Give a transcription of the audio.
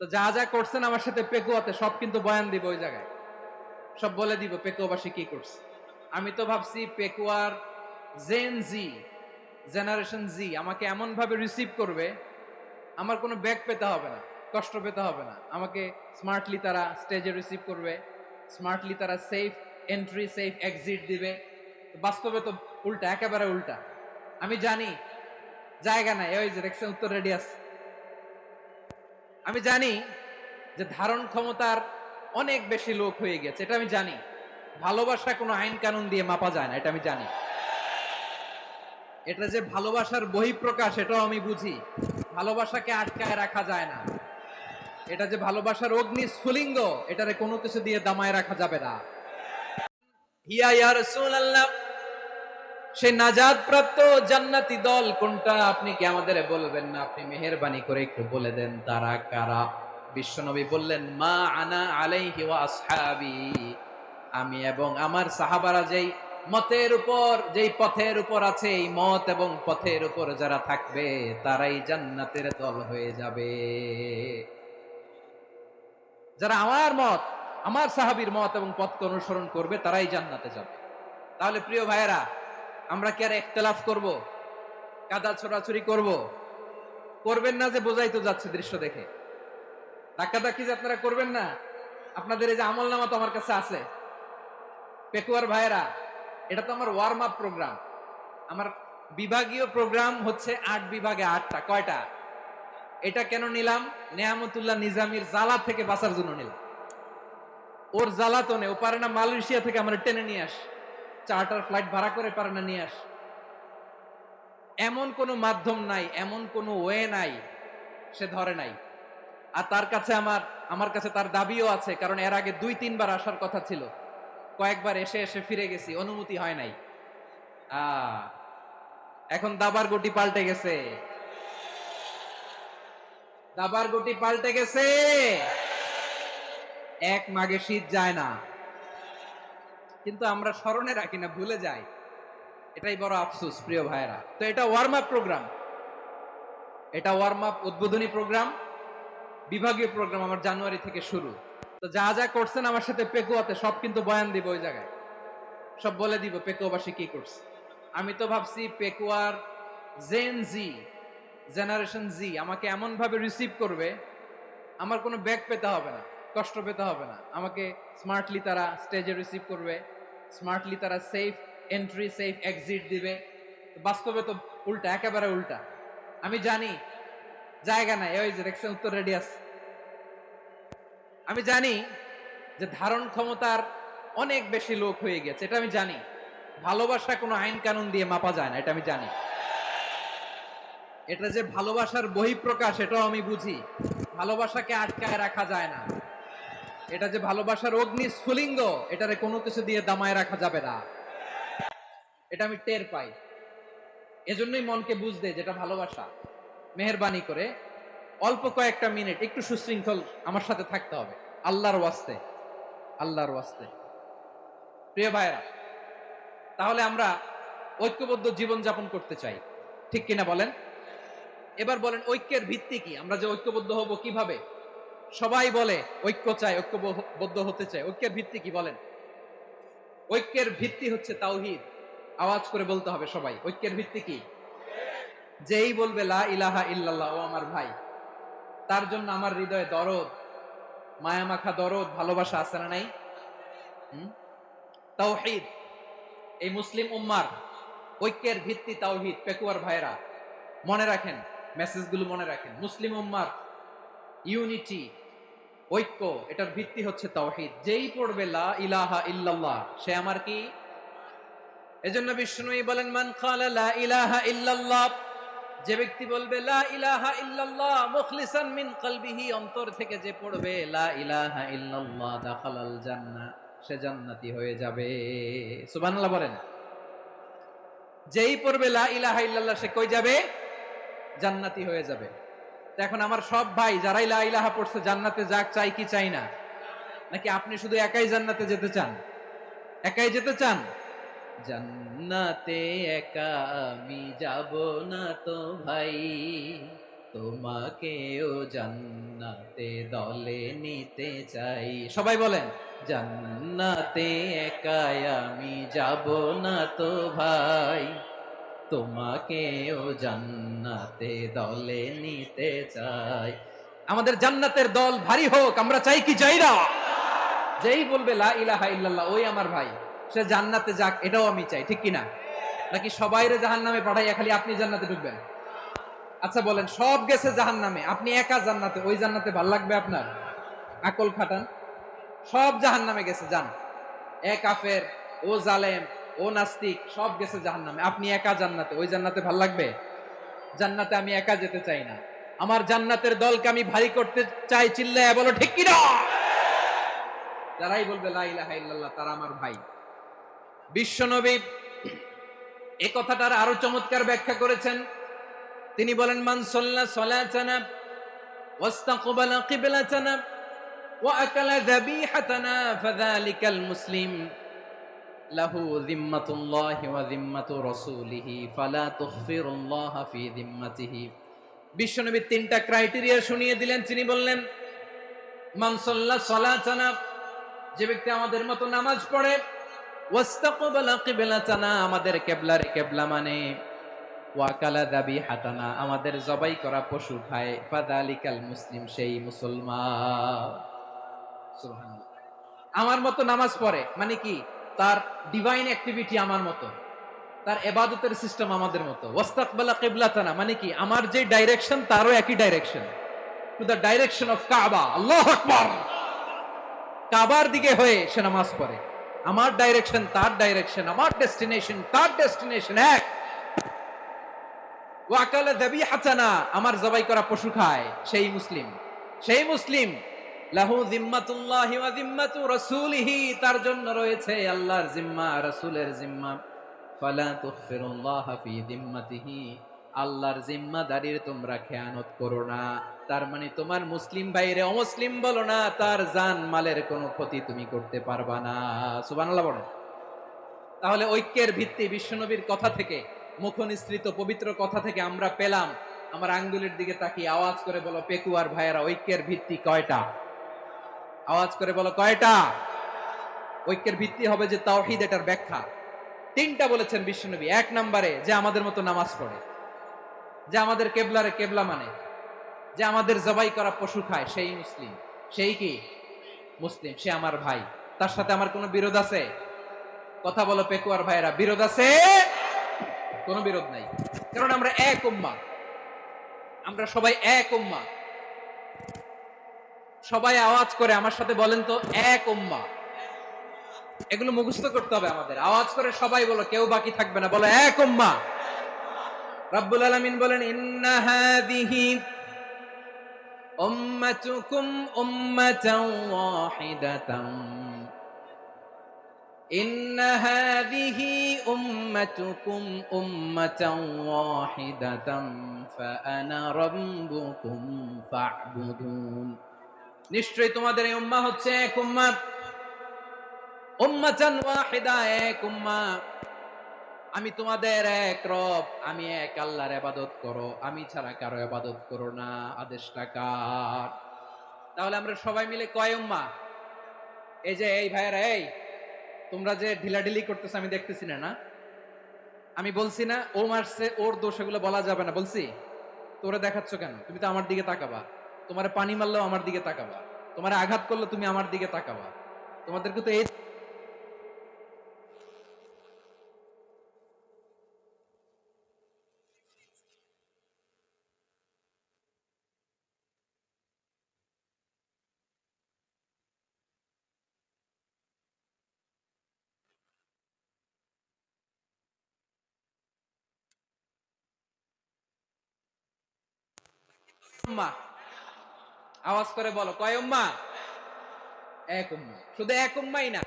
তো যা যা করছেন আমার সাথে পেকুয়াতে সব কিন্তু বয়ান দিব ওই জায়গায়, সব বলে দিব পেকুয়াবাসী কি করছে। আমি তো ভাবছি পেকুয়ার জেন জি, জেনারেশন জি আমাকে এমন ভাবে রিসিভ করবে, আমার কোনো ব্যাক পেতে হবে না, কষ্ট পেতে হবে না। আমাকে স্মার্টলি তারা স্টেজে রিসিভ করবে, স্মার্টলি তারা সেফ এন্ট্রি সেফ এক্সিট দিবে। বাস্তবে তো উল্টা, একেবারে উল্টা। আমি জানি জায়গা নাই, ওই যে দেখছেন উত্তর রেডি আছে। আমি জানি যে ধারণ ক্ষমতার অনেক বেশি লোক হয়ে গেছে, এটা আমি জানি। ভালোবাসা কোনো আইন কানুন দিয়ে মাপা যায় না, এটা আমি জানি। এটা যে ভালোবাসার বহিঃপ্রকাশ এটাও আমি বুঝি। ভালোবাসাকে আটকায় রাখা যায় না। এটা যে ভালোবাসার অগ্নি স্ফুলিঙ্গ, এটারে কোনো কিছু দিয়ে দামায় রাখা যাবে না। হিয়া ইয়া রাসূলুল্লাহ, সেই নাজাত প্রাপ্ত জান্নাতি দল কোনটা আপনি কি আমাদের বলবেন না? আপনি মেহেরবানি করে একটু বলে দেন তারা কারা। বিশ্বনবী বললেন, মা আনা আলাইহি ওয়া আসহাবি, আমি এবং আমার সাহাবারা যেই মতের উপর, যেই পথের উপর আছে, এই মত এবং পথের উপর যারা থাকবে তারাই জান্নাতের দল হয়ে যাবে। যারা আমার মত, আমার সাহাবীর মত এবং পথকে অনুসরণ করবে তারাই জান্নাতে যাবে। তাহলে প্রিয় ভাইয়েরা, আমরা কি আর ইখতিলাফ করব, কাদা ছোড়াছুরি করব? করবেন না যে বোঝাই তো যাচ্ছে দৃশ্য দেখে। ধাক্কাধাক্কি যে আপনারা করবেন না। আপনাদের এই যে আমলনামা তো আমার কাছে আছে। পেকুয়ার ভাইয়েরা, এটা তো আমার ওয়ার্ম আপ প্রোগ্রাম। আমার বিভাগীয় প্রোগ্রাম হচ্ছে ৮ বিভাগে ৮টা। কয়টা? এটা কেন নিলাম? নেয়ামতুল্লাহ নিজামীর জ্বালা থেকে বাঁচার জন্য নিলাম। ওর জ্বালাতনে ও পারে না মালয়েশিয়া থেকে আমার টেনে নিয়ে আস, চার্টার ফ্লাইট ভাড়া করে পারে না নিয়ে আস। এমন কোন মাধ্যম নাই, এমন কোন ওয়ে নাই সে ধরে নাই। আর তার কাছে আমার কাছে তার দাবিও আছে, কারণ এর আগে ২-৩ বার আসার কথা ছিল। কয়েকবার এসে এসে ফিরে গেছি, অনুমতি হয় নাই। এখন দাবার গুটি পাল্টে গেছে, দাবার গুটি পাল্টে গেছে। এক মাঘে শীত যায় না, কিন্তু আমরা স্মরণে রাখি না, ভুলে যাই। এটাই বড় আফসোস প্রিয় ভাইরা। তো এটা ওয়ার্ম আপ প্রোগ্রাম, এটা ওয়ার্ম আপ উদ্বোধনী প্রোগ্রাম, বিভাগীয় প্রোগ্রাম আমার জানুয়ারি থেকে শুরু। তো যা যা করছেন আমার সাথে পেকুয়াতে সব কিন্তু বয়ান দিব ওই জায়গায়, সব বলে দিব পেকুয়াবাসী কি করছে। আমি তো ভাবছি পেকুয়ার জেন জি, জেনারেশন জি আমাকে এমন ভাবে রিসিভ করবে, আমার কোনো ব্যাক পেতে হবে না, কষ্ট পেতে হবে না। আমাকে স্মার্টলি তারা স্টেজে রিসিভ করবে, স্মার্টলি তারা সেফ এন্ট্রি সেফ এক্সিট দিবে। বাস্তবে তো উল্টা, একেবারে উল্টা। আমি জানি জায়গা নাই, ওই যে দেখছেন উত্তর রেডি আছে। আমি জানি যে ধারণ ক্ষমতার অনেক বেশি লোক হয়ে গেছে, এটা আমি জানি। ভালোবাসা কোনো আইন কানুন দিয়ে মাপা যায় না, এটা আমি জানি। এটা যে ভালোবাসার বহিঃপ্রকাশ এটাও আমি বুঝি। ভালোবাসাকে আটকায় রাখা যায় না। এটা যে ভালোবাসার অগ্নি স্ফুলিঙ্গ, এটারে কোনো কিছু দিয়ে দামায় রাখা যাবে না, এটা আমি টের পাই। এজন্যই মনকে বুঝতে যেটা ভালোবাসা। মেহেরবানি করে অল্প কয়েকটা মিনিট একটু সুশৃঙ্খল আমার সাথে থাকতে হবে, আল্লাহর ওয়াস্তে, আল্লাহর ওয়াস্তে। প্রিয় ভাইরা, তাহলে আমরা ঐক্যবদ্ধ জীবন যাপন করতে চাই, ঠিক কিনা বলেন? এবার বলেন ঐক্যের ভিত্তি কি? আমরা যে ঐক্যবদ্ধ হব কিভাবে? সবাই বলে ঐক্য চাই, ঐক্যবদ্ধ হতে চাই। ঐক্যের ভিত্তি কি বলেন? ঐক্যের ভিত্তি হচ্ছে তাওহীদ। আওয়াজ করে বলতে হবে সবাই, ঐক্যের ভিত্তি কি? যেই বলবে লা ইলাহা ইল্লাল্লাহ, ও আমার ভাই, তার জন্য আমার হৃদয়ে দরদ, মায়া মাখা দরদ, ভালোবাসা আছে না নাই? তাওহীদ, এই মুসলিম উম্মার ঐক্যের ভিত্তি তাওহীদ। পেকুয়ার ভাইরা মনে রাখেন, মেসেজগুলো মনে রাখেন। মুসলিম উম্মার ইউনিটি, ঐক্য, এটার ভিত্তি হচ্ছে তাওহীদ। যেই পড়বে লা ইলাহা ইল্লাল্লাহ সে আমার কি? এজন্য বিষ্ণুই বলেন, মান ক্বালা লা ইলাহা ইল্লাল্লাহ, যে ব্যক্তি বলবে লা ইলাহা ইল্লাল্লাহ মুখলিসান মিন কলবিহি, অন্তর থেকে যে পড়বে লা ইলাহা ইল্লাল্লাহ, দাখালাল জান্নাহ, সে জান্নাতি হয়ে যাবে। সুবহানাল্লাহ বলেন। যেই পড়বে লা ইলাহা ইল্লাল্লাহ সে কই যাবে? জান্নাতি হয়ে যাবে। তো এখন আমার সব ভাই যারাই লা ইলাহা পড়ছে জান্নাতে যাক, চাই কি চাই না? নাকি আপনি শুধু একাই জান্নাতে যেতে চান? একাই যেতে চান? জান্নাতে একা আমি যাব না তো ভাই, তোমাকেও জান্নাতে দলে নিতে চাই। সবাই বলেন, জান্নাতে একাই আমি যাব না তো ভাই, তোমাকেও জান্নাতে দলে নিতে চাই। আমাদের জান্নাতের দল ভারী হোক, আমরা চাই কি চাই না? যেই বলবে লা ইলাহা ইল্লাল্লাহ ওই আমার ভাই, সে জান্নাতে যাক, এটাও আমি চাই, ঠিক কিনা? নাকি সবাইরে জাহান্নামে পাঠাইয়া খালি আপনি জান্নাতে ঢুকবেন? আচ্ছা বলেন, সব গেছে জাহান্নামে, আপনি একা জান্নাতে, ওই জান্নাতে ভাল লাগবে আপনার? আকল খাটান। সব জাহান্নামে গেছে, যান। এ কাফের, ও জালেম, ও নাস্তিক, সব গেছে জাহান্নামে, আপনি একা জান্নাতে, ওই জান্নাতে ভাল লাগবে? জান্নাতে আমি একা যেতে চাই না, আমার জান্নাতের দলকে আমি ভারী করতে চাই। চিল্লায়া বলো ঠিক কিনা? যারাই বলবে লা ইলাহা ইল্লাল্লাহ তারা আমার ভাই। বিশ্বনবী এই কথাটার আরো চমৎকার ব্যাখ্যা করেছেন। তিনি বলেন, মান সাল্লা সালাতানা ওয়াস্তাকবালা কিবলাতানা ওয়া আকালা যাবিহাতানা ফাযালিকাল মুসলিম লাহু যিম্মাতুল্লাহি ওয়া যিম্মাতু রাসূলিহি ফালা তুখফিরুল্লাহা ফি যিম্মাতিহি। বিশ্বনবী তিনটা ক্রাইটেরিয়া শুনিয়ে দিলেন। তিনি বললেন, মান সাল্লা সালাতানা, যে ব্যক্তি আমাদের মতো নামাজ পড়ে, ওয়াস্তাকবালা কিবলাতানা, আমাদের কিবলার কিবলা মানে, ওয়াকালা যাবিহাতানা, আমাদের জবাই করা পশু খায়, ফাযালিকাল মুসলিম, সেই মুসলমান। সুবহানাল্লাহ। আমার মতো নামাজ পড়ে মানে কি? তার ডিভাইন অ্যাক্টিভিটি আমার মতো, তার ইবাদতের সিস্টেম আমাদের মতো। ওয়াস্তাকবালা কিবলাতানা মানে কি? আমার যে ডাইরেকশন তারও একই direction, to the direction of কাবা। আল্লাহু আকবার। কাবার দিকে হয়ে সে নামাজ পড়ে। আমার ডাইরেকশন তার ডাইরেকশন, আমার ডেস্টিনেশন তার ডেস্টিনেশন এক। ওয়াকালা যাবিহাতানা, আমার জবাই করা পশু খায়, সেই মুসলিম। সেই মুসলিম লাহু যিম্মাতুল্লাহি ওয়া যিম্মাতু রাসূলিহি, তার জন্য রয়েছে আল্লাহর জিম্মা, রাসূলের জিম্মা। ফালা তুখফিরুল্লাহা ফি যিম্মাতিহি, আল্লাহর জিম্মাদারির তোমরা খেয়ানত করো না। তার মানে তোমার মুসলিম ভাইরে অমুসলিম বলো না, তার জান মালের কোনো ক্ষতি তুমি করতে পারবা না। সুবহানাল্লাহ বলেন। তাহলে ঐক্যের ভিত্তি বিশ্বনবীর কথা থেকে, মুখনিসৃত পবিত্র কথা থেকে আমরা পেলাম। আমার আঙ্গুলের দিকে তাকিয়ে আওয়াজ করে বলো পেকুয়ার ভাইয়েরা, ঐক্যের ভিত্তি কয়টা? আওয়াজ করে বলো কয়টা? ঐক্যের ভিত্তি হবে যে তাওহীদ, এটার ব্যাখ্যা তিনটা বলেছেন বিশ্বনবী। এক নম্বরে, যে আমাদের মতো নামাজ পড়ে, যে আমাদের কেবলারে কেবলা মানে, যে আমাদের জবাই করা পশু খায়, সেই মুসলিম। সেই কি মুসলিম? সে আমার ভাই। তার সাথে আমার কোনো বিরোধ আছে? কথা বলো পেকুয়ার ভাইয়েরা, বিরোধ আছে? কোনো বিরোধ নাই, কারণ আমরা এক উম্মাহ, আমরা সবাই এক উম্মাহ। সবাই আওয়াজ করে আমার সাথে বলেন তো, এক উম্মাহ। এগুলো মুখস্থ করতে হবে আমাদের। আওয়াজ করে সবাই বলো, কেউ বাকি থাকবে না, বলো এক উম্মাহ। রব্বুল আলামিন বলেন, ইন্না হাযিহি উম্মাতুকুম উম্মাতাও ওয়াহিদাতাম, ইন্না হাযিহি উম্মাতুকুম উম্মাতাও ওয়াহিদাতাম ফাআনা রাব্বুকুম ফা'বুদুন। নিশ্চয়ই তোমাদের এই উম্মাহ হচ্ছে এক উম্মাহ, উম্মাতান ওয়াহিদা, এক উম্মাহ। আমি তোমাদের এক রব, আমি এক আল্লাহর ইবাদত করো, আমি ছাড়া কারো ইবাদত করো না। আদেশটা কার? তাহলে আমরা সবাই মিলে কয় উম্মাহ? এই যে এই ভাইয়েরা, এই তোমরা যে ঢিলাঢিলি করতেছ আমি দেখতেছি না, না? আমি বলছি না ও মারছে, ওর দোষ, এগুলো বলা যাবে না বলছি? তোরা দেখাচ্ছ কেন? তুমি তো আমার দিকে তাকাবা। তোমারে পানি মারলেও আমার দিকে তাকাবা, তোমারে আঘাত করলে তুমি আমার দিকে তাকাবা। তোমাদেরকে তো এই উম্মাহ। আওয়াজ করে বলো কয় উম্মাহ? এক উম্মাহ। শুধু এক উম্মাই না,